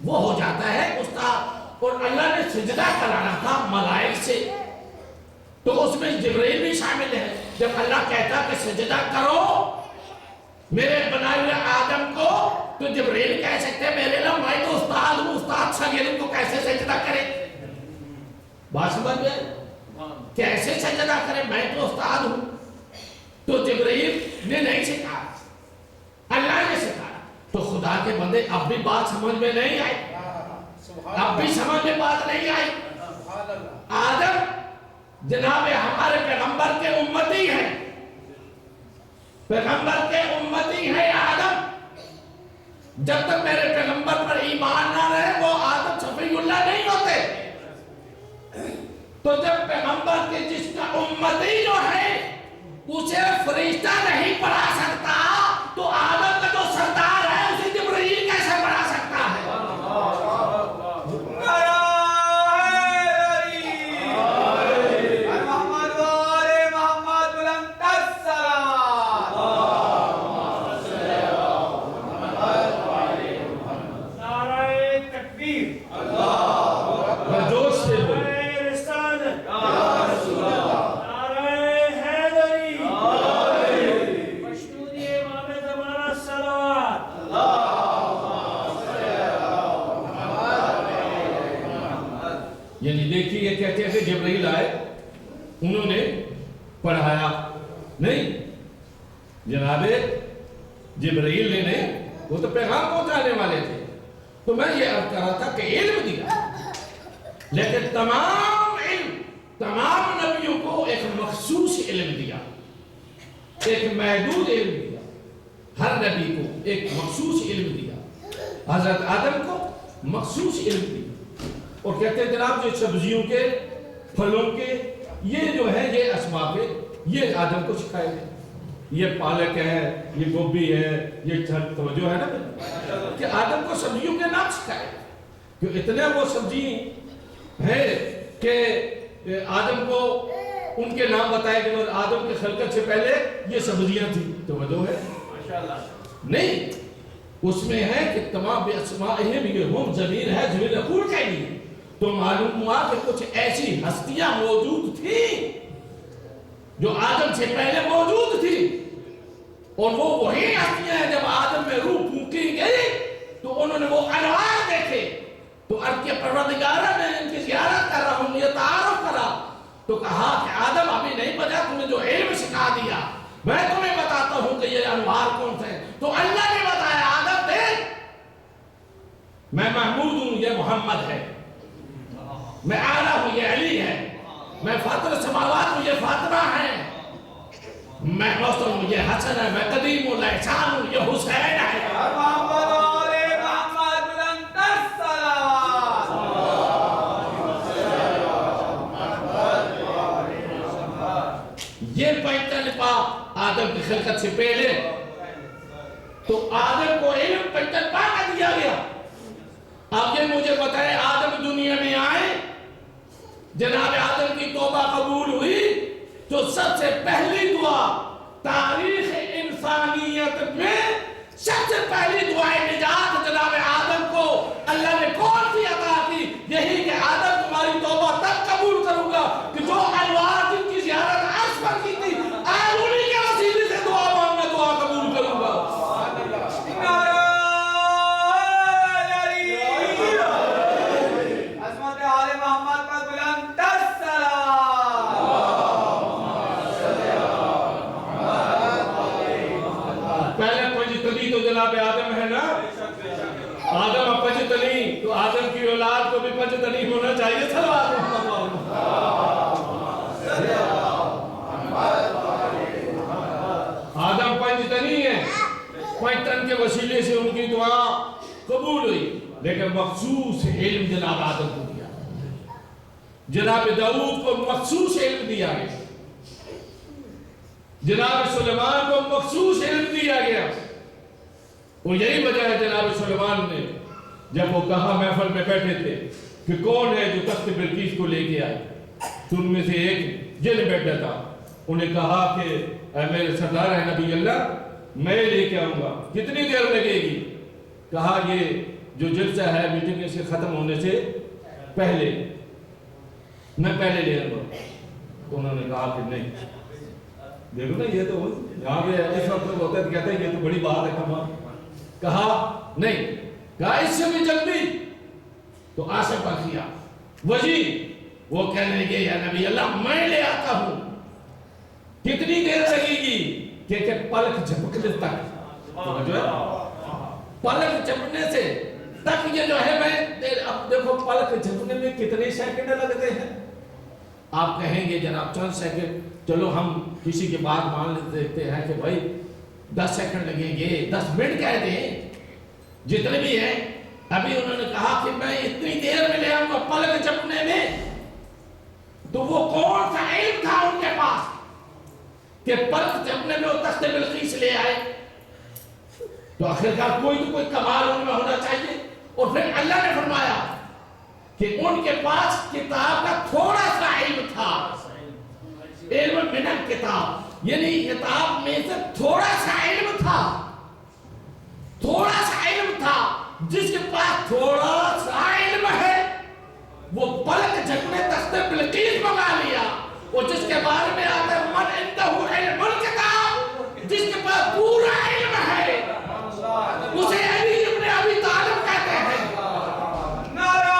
وہ ہو جاتا ہے استاد. اور اللہ نے سجدہ کرانا تھا ملائک سے، تو اس میں جبرائیل بھی شامل ہے. جب اللہ کہتا کہ سجدہ کرو میرے بنائے ہوئے آدم کو، تو جبرائیل کہہ سکتے ہیں میرے لئے میں تو استاد ہوں، استاد شاگرد کو کیسے سجدہ کرے؟ بات سمجھ میں کیسے سجدہ کرے؟ میں تو استاد ہوں. تو جبرائیل نے نہیں سکھایا، اللہ نے سکھایا. تو خدا کے بندے اب بھی بات سمجھ میں نہیں آئی، اب بھی سمجھ میں بات نہیں آئی. آدم جناب ہمارے پیغمبر کے امتی ہیں، پیغمبر کے امتی ہیں آدم. جب تک میرے پیغمبر پر ایمان نہ رہے وہ آدم صفی اللہ نہیں ہوتے. تو جب پیغمبر کے جس کا امتی جو ہے اسے فرشتہ نہیں پڑھا سکتا، تو آدم کا جو سردار ہے اسے جبرائیل کیسے پڑھا سکتا ہے؟ محمد والے محمد بلند صلوات. نعرہ تکبیر. جوش سے بولو. یعنی دیکھیے یہ کہتے ہیں کہ جبرائیل آئے، انہوں نے پڑھایا نہیں. جناب جبرائیل نے نہیں، وہ تو پیغام پہنچانے والے تھے. تو میں یہ عرض کر رہا تھا کہ علم دیا، لیکن تمام علم تمام نبیوں کو ایک مخصوص علم دیا، ایک محدود علم دیا. ہر نبی کو ایک مخصوص علم دیا. حضرت آدم کو مخصوص علم دیا. اور کہتے ہیں جناب جو سبزیوں کے، پھلوں کے، یہ جو ہے یہ اسباب یہ آدم کو سکھائے گئے. یہ پالک ہے, یہ گوبھی ہے, یہ توجہ ہے نا کہ آدم کو سبزیوں کے نام سکھائے. کہ اتنے وہ سبزی ہے کہ آدم کو ان کے نام بتائے گئے اور آدم کے خلقت سے پہلے یہ سبزیاں تھیں. توجہ ہے نہیں, اس میں ہے کہ تمام بِأَسْمَائِهِمْ یہ ہم ضمیر ہے, ضمیر نقول کا ہی ہے. تو معلوم ہوا کہ کچھ ایسی ہستیاں موجود تھیں جو آدم سے پہلے موجود تھی, اور وہ وہی ہستیاں ہیں جب آدم میں روح پھونکی گئی تو انہوں نے وہ انوار دیکھے. تو عرض کے پروردگارہ میں ان کی زیارت کر رہا ہوں, یہ تعارف کرا تو کہا کہ آدم ابھی نہیں پتا, تمہیں جو علم سکھا دیا میں تمہیں بتاتا ہوں کہ یہ انوار کون سے. تو اللہ نے بتایا آدم دیکھ میں محمود ہوں, یہ محمد ہے, میں اعلیٰ ہوں, یہ علی ہے, میں فاطر السماوات ہوں, یہ فاطمہ ہے, میں حسن ہوں, یہ حسن ہے, میں قدیم ہوں, احسان ہوں, یہ حسین ہے. محمد والے محمد بلند الصلوات. یہ پینتن پاک آدم کی خلقت سے پہلے. تو آدم کو علم پینتن پاک دیا گیا. اب یہ مجھے بتائے آدم دنیا میں آئے, جناب آدم کی توبہ قبول ہوئی, تو سب سے پہلی دعا تاریخ انسانیت میں سب سے پہلی دعائیں نجات جناب آدم کو اللہ نے کون سی عطا کی؟ یہی کہ آدم تمہاری توبہ تب قبول کروں گا کہ جو انوار جن کی زیارت عرش پر کی تھی آلونی کے وسیلے سے دعا مانگنا, دعا قبول کروں گا. عظمت آل محمد پر بلند الصلوات. پہلے پنجتنی تو جناب آدم ہے نا, آدم اب پنجتنی, تو آدم کی اولاد کو بھی پنجتنی ہونا چاہیے. صلوات آدم پنجتنی ہے, پنجتن کے وسیلے سے ان کی دعا قبول ہوئی. لیکن مخصوص علم جناب آدم کو دیا, جناب داؤد کو مخصوص علم دیا گیا, جناب سلیمان کو مخصوص علم دیا گیا. اور یہی وجہ ہے جناب سلیمان نے جب وہ کہا محفل میں بیٹھے تھے کہ کون ہے جو تخت بلقیس کو لے کے آئے, تو ان میں سے ایک جن بیٹھا تھا, انہیں کہا کہ اے میرے سردار ہے نبی اللہ, میں لے کے آؤں گا, کتنی دیر لگے گی؟ کہا یہ جو جلسہ ہے میٹنگ سے ختم ہونے سے پہلے, میں پہلے لے آؤں گا. تو انہوں نے کہا کہ نہیں. دیکھو نا یہ تو یہاں پہ اس وقت ہوتا ہے کہتے ہیں یہ تو بڑی بات ہے کمال. کہا نہیں, کہا اس سے بھی جلدی. تو آصف کا کیا وزیر, وہ کہنے لگے یا نبی اللہ میں لے آتا ہوں. کتنی دیر لگے گی؟ کہ پلک جھپکنے تک, پلک جھپکنے سے تک یہ جو ہے میں, اب دیکھو پلک جھپکنے میں کتنے سیکنڈ لگتے ہیں. آپ کہیں گے جناب چند سیکنڈ, چلو ہم کسی کے بعد مان لیتے ہیں کہ بھائی 10 سیکنڈ لگیں گے, 10 منٹ کہہ دیں, جتنے بھی ہیں. ابھی انہوں نے کہا کہ میں اتنی دیر میں لے آؤں گا پلک جھپکنے میں. تو وہ کون سا علم تھا ان کے پاس کہ پلک جھپکنے میں وہ تخت بلقیس لے آئے؟ تو آخرکار کوئی تو کوئی کمال ان میں ہونا چاہیے. اور پھر اللہ نے فرمایا کہ ان کے پاس کتاب کا تھوڑا سا علم تھا, علم من الکتاب, یعنی کتاب میں سے تھوڑا سا علم تھا, تھوڑا سا علم تھا. جس کے پاس تھوڑا سا علم ہے وہ پلک جھپکنے تخت بلقیس منگا لیا. اور جس کے بارے میں آتا ہے من عنده علم الکتاب, جس کے پاس پورا علم ہے اسے علی ابن ابی طالب کہتے ہیں. نعرہ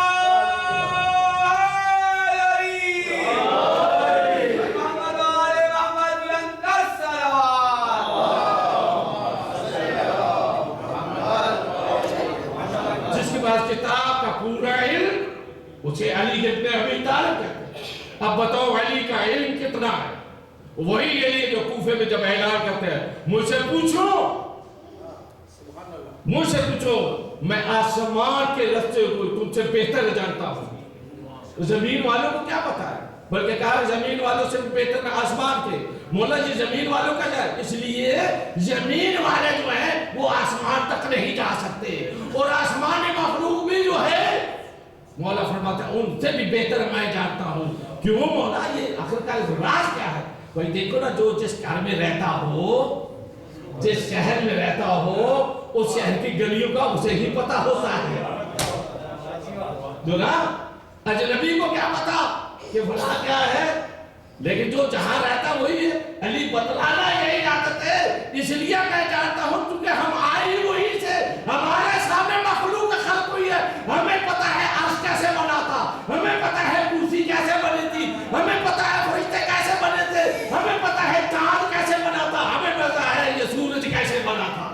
علی. محمد والے محمد بلند الصلوات. جس کے پاس کتاب کا پورا علم اسے علی ابن ابی طالب کہتے ہیں. اب بتاؤ علی کا علم کتنا ہے؟ وہی علی جو کوفے میں جب اعلان کرتے ہیں مجھ سے پوچھو, مجھ سے پوچھو, میں آسمان کے رستے کو تم سے بہتر جانتا ہوں. زمین والوں کو کیا پتا ہے, بلکہ کہا زمین والوں سے بہتر میں آسمان کے. مولا یہ زمین والوں کا جائے، اس لیے زمین والے جو ہیں وہ آسمان تک نہیں جا سکتے، اور آسمان مخلوق بھی جو ہے مولا فرماتا ہے ان سے بھی بہتر میں جانتا ہوں۔ کیوں مولا؟ یہ آخر کا راز کیا ہے؟ بھائی دیکھو نا، جو جس گھر میں رہتا ہو، جس شہر میں رہتا ہو، اس شہر کی گلیوں کا اسے ہی پتا ہوتا ہے، جو نا اجنبی کو کیا پتا کہ فلاں کیا ہے، لیکن جو جہاں رہتا وہی ہے۔ علی بتلانا یہی عادت ہے، اس لیے میں جانتا ہوں کیونکہ ہم آئے وہی سے، ہمارے سامنے مخلوق خلق ہوئی ہے، ہمیں پتا ہے عرش کیسے بنا تھا، ہمیں پتا ہے کرسی کیسے بنی تھی، ہمیں پتا ہے فرشتے کیسے بنے تھے، ہمیں پتا ہے چاند کیسے بنا تھا، ہمیں پتا ہے یہ سورج کیسے بنا تھا۔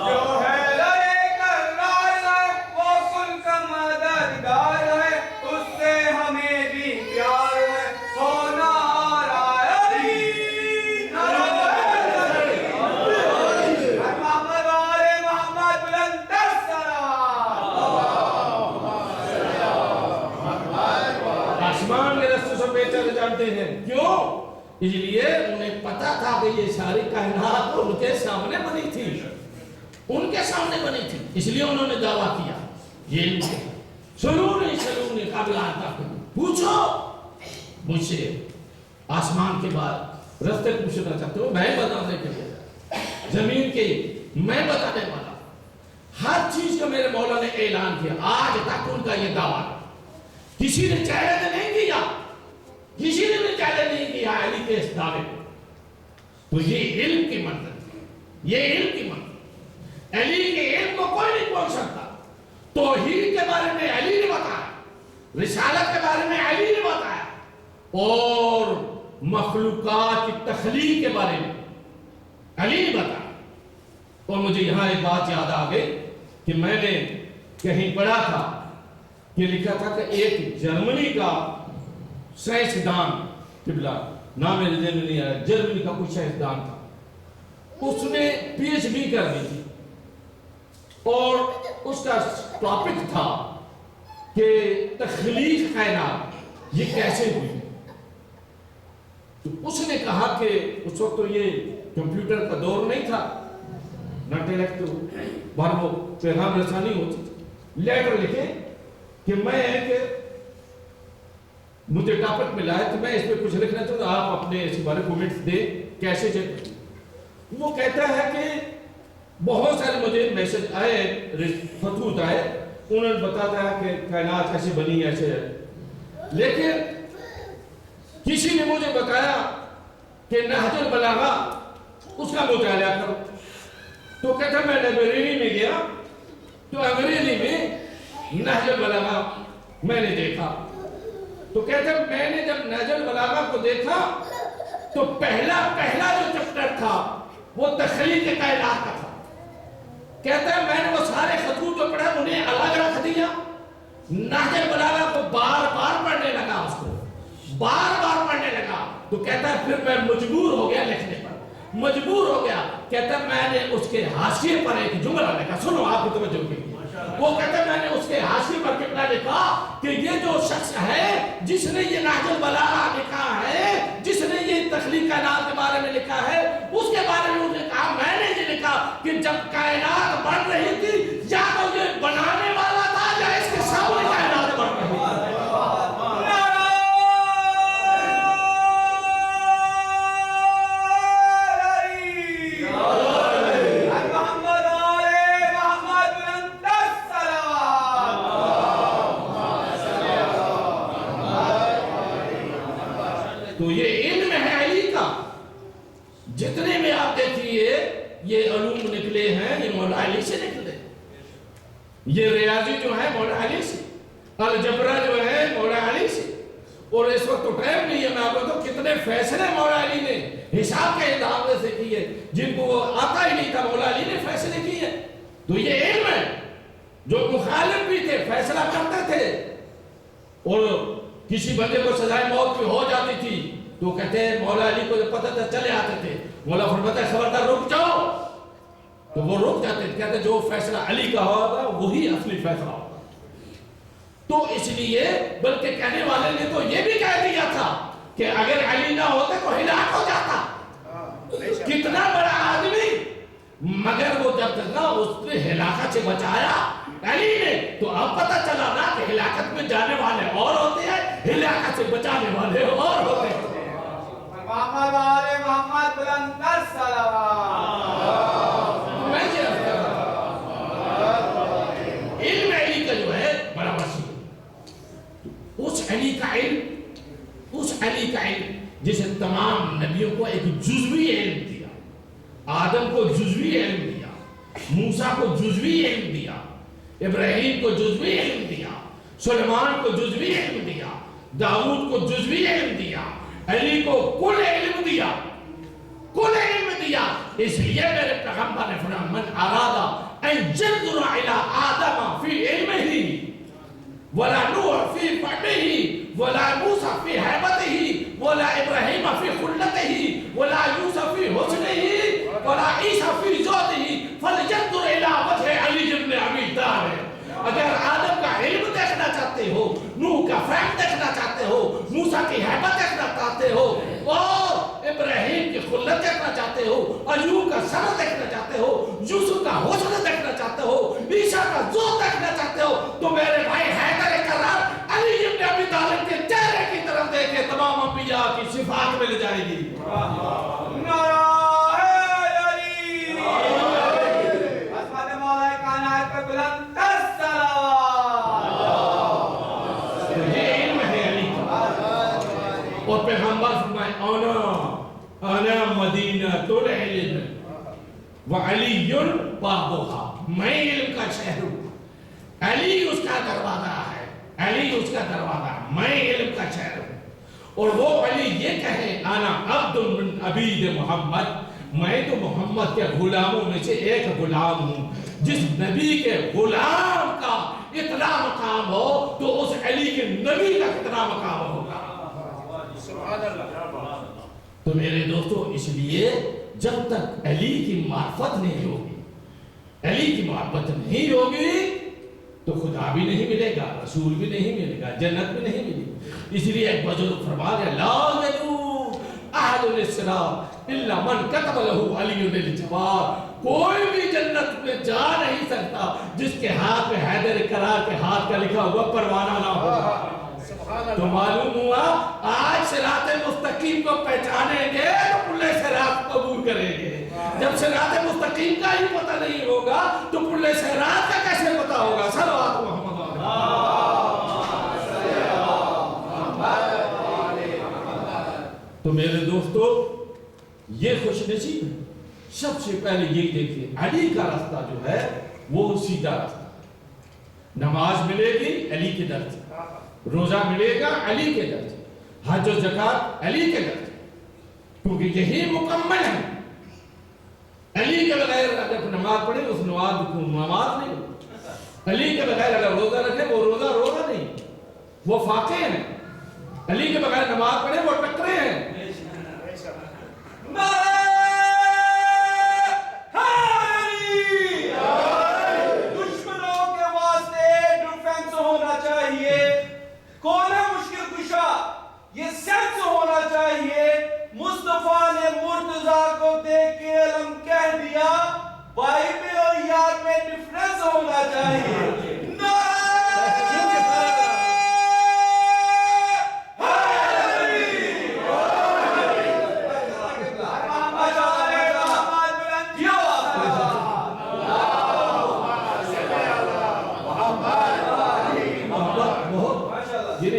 جو ہے لڑے کرار ہے وہ کل کا مددگار ہے، اس سے ہمیں بھی پیار ہے، ہونا جانتے ہیں کیوں؟ اس لیے انہیں پتا تھا کہ یہ ساری کائنات ان کے سامنے بنی تھی، ان کے سامنے بنی تھی، اس لیے انہوں نے دعویٰ کیا یہ سلونی قابل آتا پوچھو مجھ سے آسمان کے بعد رستے پوچھنا چاہتے ہو، میں بتانے کے لیے زمین کے میں بتانے والا، ہر چیز کا میرے مولا نے اعلان کیا، آج تک ان کا یہ دعویٰ کسی نے چیلنج نہیں کیا، کسی نے بھی چیلنج نہیں کیا علی کے اس دعوے کو۔ تو یہ علم کی منزل، یہ علم کی منزل، علی کے علم کو کوئی نہیں پہنچ سکتا۔ توحید کے بارے میں علی نے بتایا، رسالت کے بارے میں علی نے بتایا، اور مخلوقات کی تخلیق کے بارے میں علی نے بتایا۔ اور مجھے یہاں ایک بات یاد آ گئی کہ میں نے کہیں پڑھا تھا کہ لکھا تھا کہ ایک جرمنی کا سائنسدان، قبلہ نام میرے ذہن میں نہیں آیا، جرمنی کا کوئی سائنسدان تھا، اس نے پی ایچ ڈی کر لی تھی، اور اس کا ٹاپک تھا کہ تخلیق کائنات یہ کیسے ہوئی۔ تو اس نے کہا کہ اس وقت تو یہ کمپیوٹر کا دور نہیں تھا، نہ ٹیلیکٹ باہر وہ پیغام رسانی ہوتی تھی، لیٹر لکھے کہ میں ایک مجھے ٹاپک ملا ہے تو میں اس پہ کچھ لکھنا چاہتا ہوں، آپ اپنے اس بارے کومنٹس دیں کیسے چیک۔ وہ کہتا ہے کہ بہت سارے مجھے میسج آئے، خطوط آئے، انہوں نے بتاتا ہے کہ کائنات ایسے بنی ایسے ہے، لیکن کسی نے مجھے بتایا کہ نہج البلاغہ اس کا مطالعہ کرو۔ تو کہتا ہے میں لائبریری میں گیا تو انگریزی میں نہج البلاغہ میں نے دیکھا، تو کہتا ہے میں نے جب نہج البلاغہ کو دیکھا تو پہلا جو چیپٹر تھا وہ تخلیق کائنات کا تھا۔ کہتا ہے میں نے وہ سارے خطوط جو پڑھا انہیں الگ رکھ دیا، نہج البلاغہ کو بار بار پڑھنے لگا، اس کو بار بار پڑھنے لگا۔ تو کہتا ہے پھر میں مجبور ہو گیا لکھنے پر، مجبور ہو گیا۔ کہتا ہے میں نے اس کے حاشیے پر ایک جملہ لکھا، سنو آپ کو توجہ کی۔ وہ کہتا ہے میں نے اس کے حاشیے پر کتنا لکھا کہ یہ جو شخص ہے جس نے یہ نہج البلاغہ لکھا ہے، جس نے یہ تخلیق کائنات کے بارے میں لکھا ہے، اس کے بارے میں انہوں نے کہا میں نے یہ لکھا کہ جب کائنات بڑھ رہی تھی یا تو یہ بنانے والا تھا یا اس کے سامنے کائنات بڑھ رہی تھی۔ تو یہ علم ہے علی کا، جتنے میں آپ دیکھیے یہ علوم نکلے ہیں یہ مولا علی سے نکلے، یہ ریاضی جو ہے مولا علی سے، الجبرہ جو ہے مولا علی سے۔ اور اس وقت تو ٹائم نہیں ہے، میں آپ کو تو کتنے فیصلے مولا علی نے حساب کے حساب سے کیے، جن کو وہ آتا ہی نہیں تھا مولا علی نے فیصلے کیے۔ تو یہ علم ہے، جو مخالف بھی تھے فیصلہ کرتے تھے، اور کسی بندے کو سزائے موت کی ہو جاتی تھی تو کہتے ہیں مولا علی کو جب پتہ تھا چلے آتے تھے، مولا فرماتا ہے خبردار رک جاؤ، تو وہ رک جاتے تھے، کہتے جو فیصلہ علی کا ہوگا وہی اصلی فیصلہ ہوگا۔ تو اس لیے بلکہ کہنے والے نے تو یہ بھی کہہ دیا تھا کہ اگر علی نہ ہوتے تو ہلاک ہو جاتا، کتنا بڑا آدمی، مگر وہ جب تک نہ اس نے ہلاکت سے بچایا علی نے، تو اب پتہ چلا نا کہ ہلاکت میں جانے والے اور ہوتے ہیں، ہلاکت سے بچانے والے اور ہوتے ہیں۔ محمد آل محمد بلند تر صلوات۔ میں یہ عرض کر رہا ہوں، علم علی کا جو ہے بڑا وسیع ہے۔ اس علی کا علم جسے تمام نبیوں کو ایک جزوی علم دیا، آدم کو جزوی علم دیا، موسیٰ کو جزوی علم دیا، ابراہیم کو جزوی علم دیا، سلیمان کو جزوی علم دیا، داؤد کو جزوی علم دیا، علی کو کل علم دیا، کل علم دیا۔ اس لیے میرے پیغمبر نے فرمایا من ارادہ ان ينظر الى آدم فی علمہ ولا نوح فی فہمہ ولا موسیٰ فی ہیبتہ ولا ابراہیم فی خلتہ ولا یوسف فی حسنہ ولا عیسیٰ فی زہدہ فلینظر الى وجہ علی بن ابی طالب۔ اگر آدم کا علم دیکھنا چاہتے ہو، نوح کا فہم دیکھنا چاہتے ہو، موسیٰ کی ہیبت دیکھنا چاہتے ہو، اور ابراہیم کی خلت دیکھنا چاہتے ہو، ایوب کا صبر دیکھنا چاہتے ہو، یوسف کا حسن دیکھنا چاہتے ہو، عیسیٰ کا زہد دیکھنا چاہتے ہو، تو میرے بھائی حیدر کرار علی بن ابی طالب کے چہرے کی طرف دیکھے، تمام انبیاء کی صفات مل جائے گی۔ اور پیغمبر فرمائے انا مدینۃ العلم وعلی بابها، میں علم کا شہر ہوں، علی اس کا دروازہ ہے، علی اس کا دروازہ، میں علم کا شہر ہوں۔ اور وہ علی یہ کہے انا عبد من عبید محمد، میں تو محمد کے غلاموں میں سے ایک غلام ہوں۔ جس نبی کے غلام کا اتنا مقام ہو تو اس علی کے نبی کا کتنا مقام ہوگا۔ تو میرے دوستو، اس لیے جب تک علی کی معرفت نہیں ہوگی، علی کی محبت نہیں ہوگی، تو خدا بھی نہیں ملے گا، رسول بھی نہیں ملے گا، جنت بھی نہیں ملے گی۔ اس لیے ایک بزرگ فرما گیا لا یدعو احد للصراط الا من كتب له علی الجواب، کوئی بھی جنت میں جا نہیں سکتا جس کے ہاتھ میں حیدر کرار کے ہاتھ کا لکھا ہوا پروانہ نہ ہوگا۔ تو معلوم ہوا آج صراط مستقیم کو پہچانیں گے تو پلے صراط قبول کریں گے۔ جب صراط مستقیم کا ہی پتہ نہیں ہوگا تو پلے صراط کا کیسے پتہ ہوگا؟ صلوات محمد تو میرے دوستو، یہ خوش نصیب ہے۔ سب سے پہلے یہ دیکھیے علی کا راستہ جو ہے وہ سیدھا راستہ، نماز ملے گی علی کے در سے، روزہ ملے گا علی کے در سے، حج و زکات علی کے در سے، کیونکہ یہی مکمل ہے۔ علی کے بغیر اگر نماز پڑھے اس نماز نہیں ہوگی، علی کے بغیر اگر روزہ رکھے وہ روزہ نہیں، وہ فاقے ہیں۔ علی کے بغیر نماز پڑھے وہ ٹکرے ہیں۔ دشمنوں کے واسطے ڈیفنس ہونا چاہیے، کون ہے مشکل کشا، یہ سینس ہونا چاہیے۔ مصطفیٰ نے مرتضیٰ کو دیکھ کے علم کہہ دیا، بھائی میں اور یار میں ڈیفرنس ہونا چاہیے۔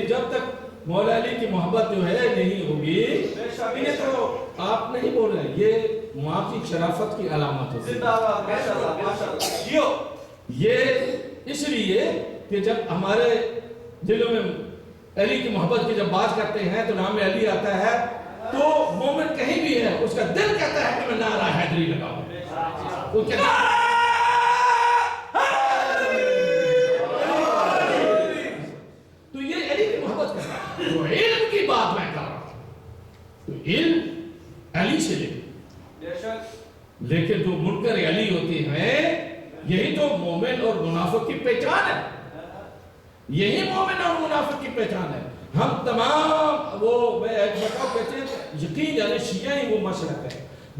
جب تک مولا علی کی محبت جو ہے نہیں ہوگی، یہ تو آپ نہیں بول رہے، یہ ماں کی شرافت کی علامت ہوتی ہے۔ یہ اس لیے کہ جب ہمارے دلوں میں علی کی محبت کی جب بات کرتے ہیں تو نام علی آتا ہے تو مومن کہیں بھی ہے اس کا دل کہتا ہے کہ میں نعرہ حیدری لگاؤں۔ تو یہ علی کی محبت کرتا ہے۔ تو علم کی بات میں کر رہا ہوں، تو علم علی سے لے، لیکن جو منکر علی ہوتے ہیں یہی تو مومن اور منافق کی پہچان ہے، یہی مومن اور منافق کی پہچان ہے۔ ہم تمام وہ میں ایک بتاؤ کہتے ہیں یقین یعنی شیعہ ہی وہ مسلک ہے